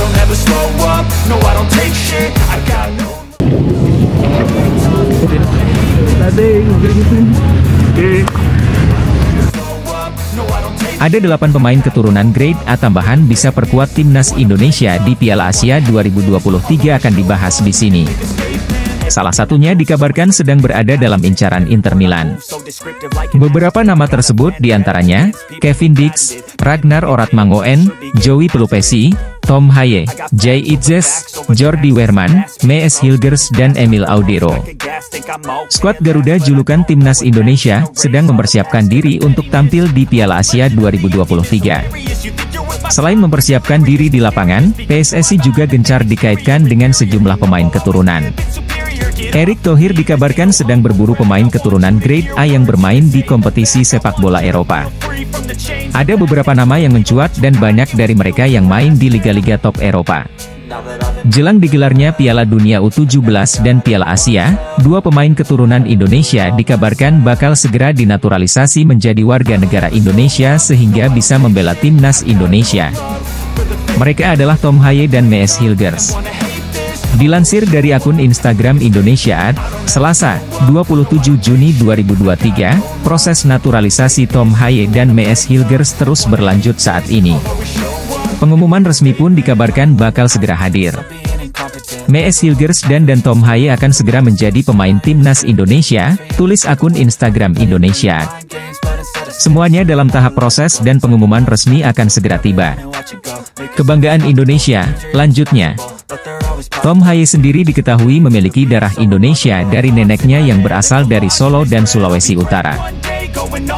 I'll never slow up, no I don't take shit, I got no. Ada 8 pemain keturunan Grade A tambahan bisa perkuat timnas Indonesia di Piala Asia 2023 akan dibahas di sini. Salah satunya dikabarkan sedang berada dalam incaran Inter Milan. Beberapa nama tersebut diantaranya, Kevin Dix, Ragnar Oratmangoen, Joey Pelupesi, Tom Haye, Jay Itzes, Jordi Weerman, Mees Hilgers dan Emil Audero. Skuad Garuda julukan timnas Indonesia sedang mempersiapkan diri untuk tampil di Piala Asia 2023. Selain mempersiapkan diri di lapangan, PSSI juga gencar dikaitkan dengan sejumlah pemain keturunan. Erick Thohir dikabarkan sedang berburu pemain keturunan Grade A yang bermain di kompetisi sepak bola Eropa. Ada beberapa nama yang mencuat dan banyak dari mereka yang main di liga-liga top Eropa. Jelang digelarnya Piala Dunia U17 dan Piala Asia, 2 pemain keturunan Indonesia dikabarkan bakal segera dinaturalisasi menjadi warga negara Indonesia sehingga bisa membela timnas Indonesia. Mereka adalah Tom Haye dan Mees Hilgers. Dilansir dari akun Instagram Indonesia, Selasa, 27 Juni 2023, proses naturalisasi Tom Haye dan Mees Hilgers terus berlanjut saat ini. Pengumuman resmi pun dikabarkan bakal segera hadir. Mees Hilgers dan Tom Haye akan segera menjadi pemain timnas Indonesia, tulis akun Instagram Indonesia. Semuanya dalam tahap proses dan pengumuman resmi akan segera tiba. Kebanggaan Indonesia, lanjutnya. Tom Haye sendiri diketahui memiliki darah Indonesia dari neneknya yang berasal dari Solo dan Sulawesi Utara.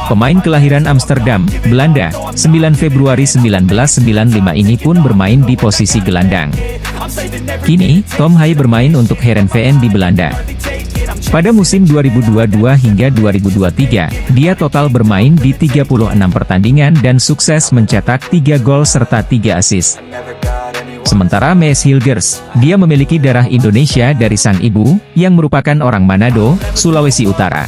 Pemain kelahiran Amsterdam, Belanda, 9 Februari 1995 ini pun bermain di posisi gelandang. Kini, Tom Haye bermain untuk Heerenveen di Belanda. Pada musim 2022 hingga 2023, dia total bermain di 36 pertandingan dan sukses mencetak 3 gol serta 3 assist. Sementara Mees Hilgers, dia memiliki darah Indonesia dari sang ibu, yang merupakan orang Manado, Sulawesi Utara.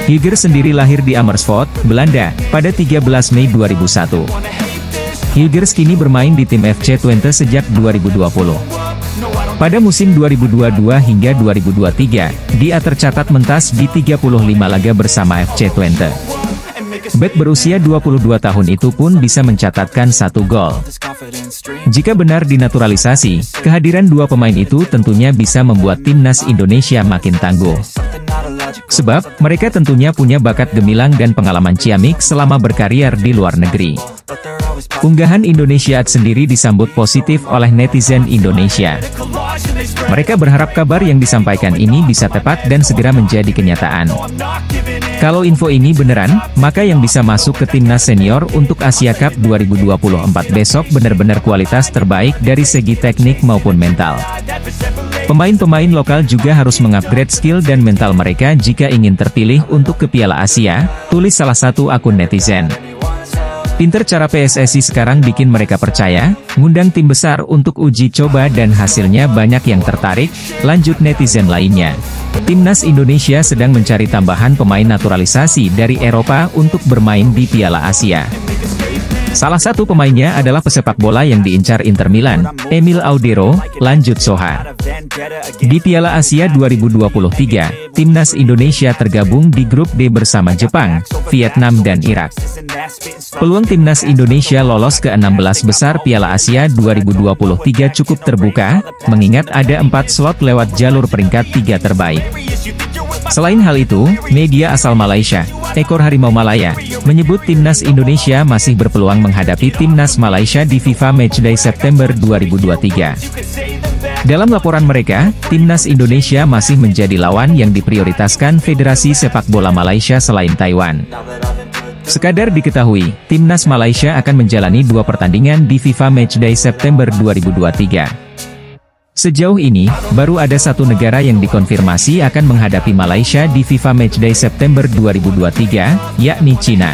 Hilgers sendiri lahir di Amersfoort, Belanda, pada 13 Mei 2001. Hilgers kini bermain di tim FC Twente sejak 2020. Pada musim 2022 hingga 2023, dia tercatat mentas di 35 laga bersama FC Twente. Bek berusia 22 tahun itu pun bisa mencatatkan 1 gol. Jika benar dinaturalisasi, kehadiran 2 pemain itu tentunya bisa membuat timnas Indonesia makin tangguh. Sebab, mereka tentunya punya bakat gemilang dan pengalaman ciamik selama berkarier di luar negeri. Unggahan Indonesia sendiri disambut positif oleh netizen Indonesia. Mereka berharap kabar yang disampaikan ini bisa tepat dan segera menjadi kenyataan. Kalau info ini beneran, maka yang bisa masuk ke timnas senior untuk Asia Cup 2024 besok benar-benar kualitas terbaik dari segi teknik maupun mental. Pemain-pemain lokal juga harus mengupgrade skill dan mental mereka jika ingin terpilih untuk ke Piala Asia, tulis salah satu akun netizen. Pinter cara PSSI sekarang bikin mereka percaya, ngundang tim besar untuk uji coba dan hasilnya banyak yang tertarik, lanjut netizen lainnya. Timnas Indonesia sedang mencari tambahan pemain naturalisasi dari Eropa untuk bermain di Piala Asia. Salah satu pemainnya adalah pesepak bola yang diincar Inter Milan, Emil Audero, lanjut Soha. Di Piala Asia 2023, timnas Indonesia tergabung di grup D bersama Jepang, Vietnam dan Irak. Peluang timnas Indonesia lolos ke 16 besar Piala Asia 2023 cukup terbuka, mengingat ada 4 slot lewat jalur peringkat 3 terbaik. Selain hal itu, media asal Malaysia, Ekor Harimau Malaya, menyebut timnas Indonesia masih berpeluang menghadapi timnas Malaysia di FIFA Matchday September 2023. Dalam laporan mereka, timnas Indonesia masih menjadi lawan yang diprioritaskan Federasi Sepak Bola Malaysia selain Taiwan. Sekadar diketahui, timnas Malaysia akan menjalani 2 pertandingan di FIFA Matchday September 2023. Sejauh ini, baru ada 1 negara yang dikonfirmasi akan menghadapi Malaysia di FIFA Matchday September 2023, yakni Cina.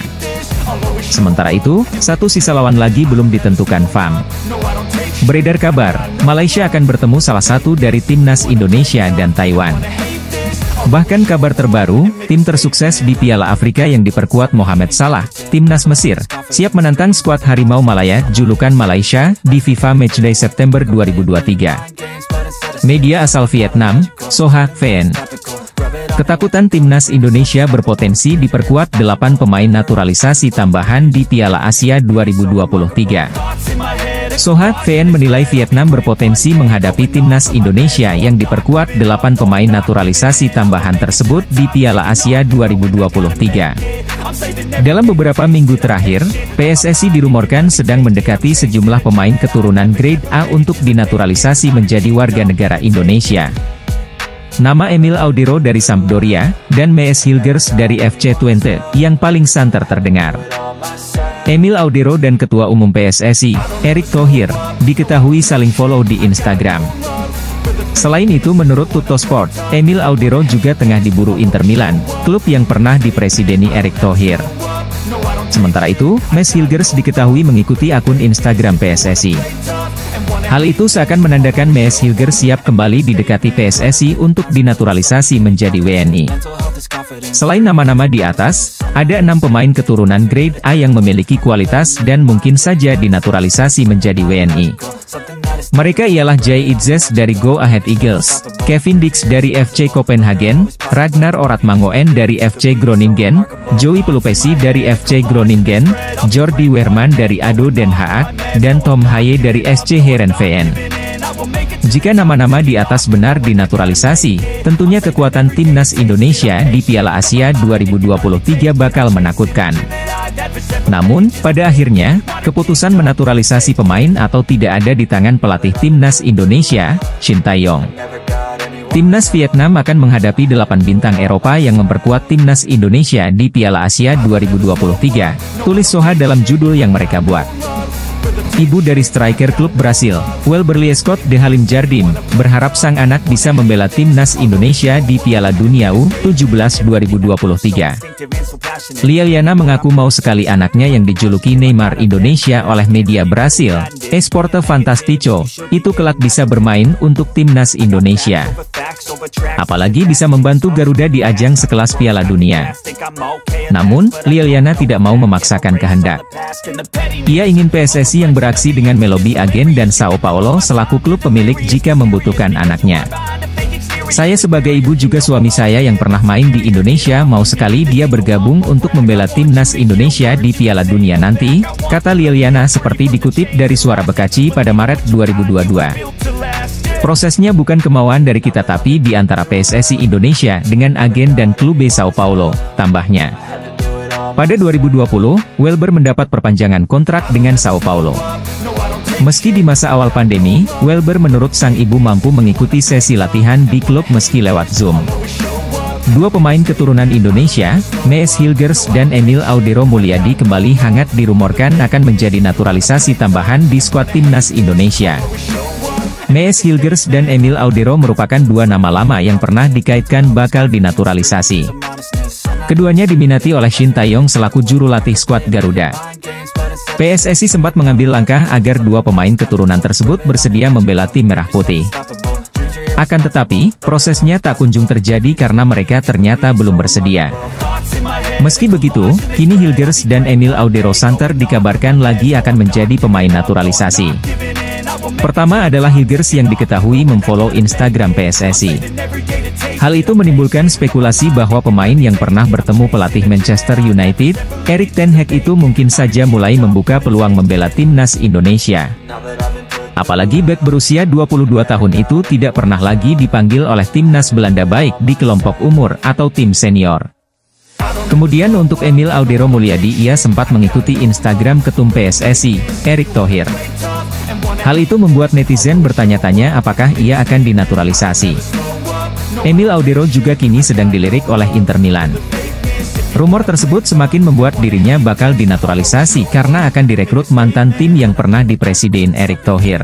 Sementara itu, 1 sisa lawan lagi belum ditentukan FAM. Beredar kabar, Malaysia akan bertemu salah satu dari timnas Indonesia dan Taiwan. Bahkan kabar terbaru, tim tersukses di Piala Afrika yang diperkuat Mohamed Salah, timnas Mesir, siap menantang skuad Harimau Malaya julukan Malaysia di FIFA Matchday September 2023. Media asal Vietnam, Soha VN. Ketakutan timnas Indonesia berpotensi diperkuat 8 pemain naturalisasi tambahan di Piala Asia 2023. Soha VN menilai Vietnam berpotensi menghadapi timnas Indonesia yang diperkuat 8 pemain naturalisasi tambahan tersebut di Piala Asia 2023. Dalam beberapa minggu terakhir, PSSI dirumorkan sedang mendekati sejumlah pemain keturunan grade A untuk dinaturalisasi menjadi warga negara Indonesia. Nama Emil Audero dari Sampdoria, dan Mees Hilgers dari FC Twente, yang paling santer terdengar. Emil Audero dan Ketua Umum PSSI, Erick Thohir, diketahui saling follow di Instagram. Selain itu menurut Tuttosport, Emil Audero juga tengah diburu Inter Milan, klub yang pernah dipresideni Erick Thohir. Sementara itu, Mees Hilgers diketahui mengikuti akun Instagram PSSI. Hal itu seakan menandakan Mees Hilgers siap kembali didekati PSSI untuk dinaturalisasi menjadi WNI. Selain nama-nama di atas, ada 6 pemain keturunan grade A yang memiliki kualitas dan mungkin saja dinaturalisasi menjadi WNI. Mereka ialah Jay Itzes dari Go Ahead Eagles, Kevin Dix dari FC Copenhagen, Ragnar Oratmangoen dari FC Groningen, Joey Pelupesi dari FC Groningen, Jordi Weerman dari ADO Den Haag, dan Tom Haye dari SC Heerenveen. Jika nama-nama di atas benar dinaturalisasi, tentunya kekuatan timnas Indonesia di Piala Asia 2023 bakal menakutkan. Namun, pada akhirnya, keputusan menaturalisasi pemain atau tidak ada di tangan pelatih timnas Indonesia, Shin Tae-yong. Timnas Vietnam akan menghadapi 8 bintang Eropa yang memperkuat timnas Indonesia di Piala Asia 2023, tulis Soha dalam judul yang mereka buat. Ibu dari striker klub Brasil, Welberly Scott de Halim Jardim, berharap sang anak bisa membela timnas Indonesia di Piala Dunia U17 2023. Liliana mengaku mau sekali anaknya yang dijuluki Neymar Indonesia oleh media Brasil, Esporte Fantástico, itu kelak bisa bermain untuk timnas Indonesia. Apalagi bisa membantu Garuda di ajang sekelas Piala Dunia. Namun, Liliana tidak mau memaksakan kehendak. Ia ingin PSSI yang beraksi dengan Melobi Agen dan Sao Paulo selaku klub pemilik jika membutuhkan anaknya. Saya sebagai ibu juga suami saya yang pernah main di Indonesia mau sekali dia bergabung untuk membela timnas Indonesia di Piala Dunia nanti, kata Liliana seperti dikutip dari Suara Bekaci pada Maret 2022. Prosesnya bukan kemauan dari kita tapi di antara PSSI Indonesia dengan agen dan klub Sao Paulo, tambahnya. Pada 2020, Welber mendapat perpanjangan kontrak dengan Sao Paulo. Meski di masa awal pandemi, Welber menurut sang ibu mampu mengikuti sesi latihan di klub meski lewat Zoom. Dua pemain keturunan Indonesia, Mees Hilgers dan Emil Audero Mulyadi kembali hangat dirumorkan akan menjadi naturalisasi tambahan di skuad timnas Indonesia. Mees Hilgers dan Emil Audero merupakan dua nama lama yang pernah dikaitkan bakal dinaturalisasi. Keduanya diminati oleh Shin Tae-yong selaku juru latih skuad Garuda. PSSI sempat mengambil langkah agar dua pemain keturunan tersebut bersedia membela tim Merah Putih. Akan tetapi, prosesnya tak kunjung terjadi karena mereka ternyata belum bersedia. Meski begitu, kini Hilgers dan Emil Audero Santer dikabarkan lagi akan menjadi pemain naturalisasi. Pertama adalah Hilgers yang diketahui memfollow Instagram PSSI. Hal itu menimbulkan spekulasi bahwa pemain yang pernah bertemu pelatih Manchester United, Erik ten Hag itu mungkin saja mulai membuka peluang membela timnas Indonesia. Apalagi bek berusia 22 tahun itu tidak pernah lagi dipanggil oleh timnas Belanda baik di kelompok umur atau tim senior. Kemudian untuk Emil Audero Mulyadi ia sempat mengikuti Instagram ketum PSSI, Erick Thohir. Hal itu membuat netizen bertanya-tanya apakah ia akan dinaturalisasi. Emil Audero juga kini sedang dilirik oleh Inter Milan. Rumor tersebut semakin membuat dirinya bakal dinaturalisasi karena akan direkrut mantan tim yang pernah dipresiden Erick Thohir.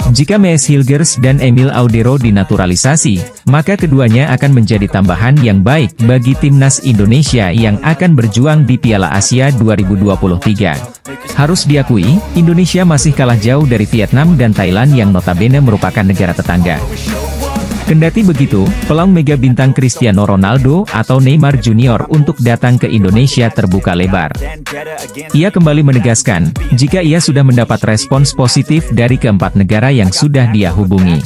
Jika Mees Hilgers dan Emil Audero dinaturalisasi, maka keduanya akan menjadi tambahan yang baik bagi timnas Indonesia yang akan berjuang di Piala Asia 2023. Harus diakui, Indonesia masih kalah jauh dari Vietnam dan Thailand yang notabene merupakan negara tetangga. Kendati begitu, peluang mega bintang Cristiano Ronaldo atau Neymar Junior untuk datang ke Indonesia terbuka lebar. Ia kembali menegaskan, jika ia sudah mendapat respons positif dari keempat negara yang sudah dia hubungi.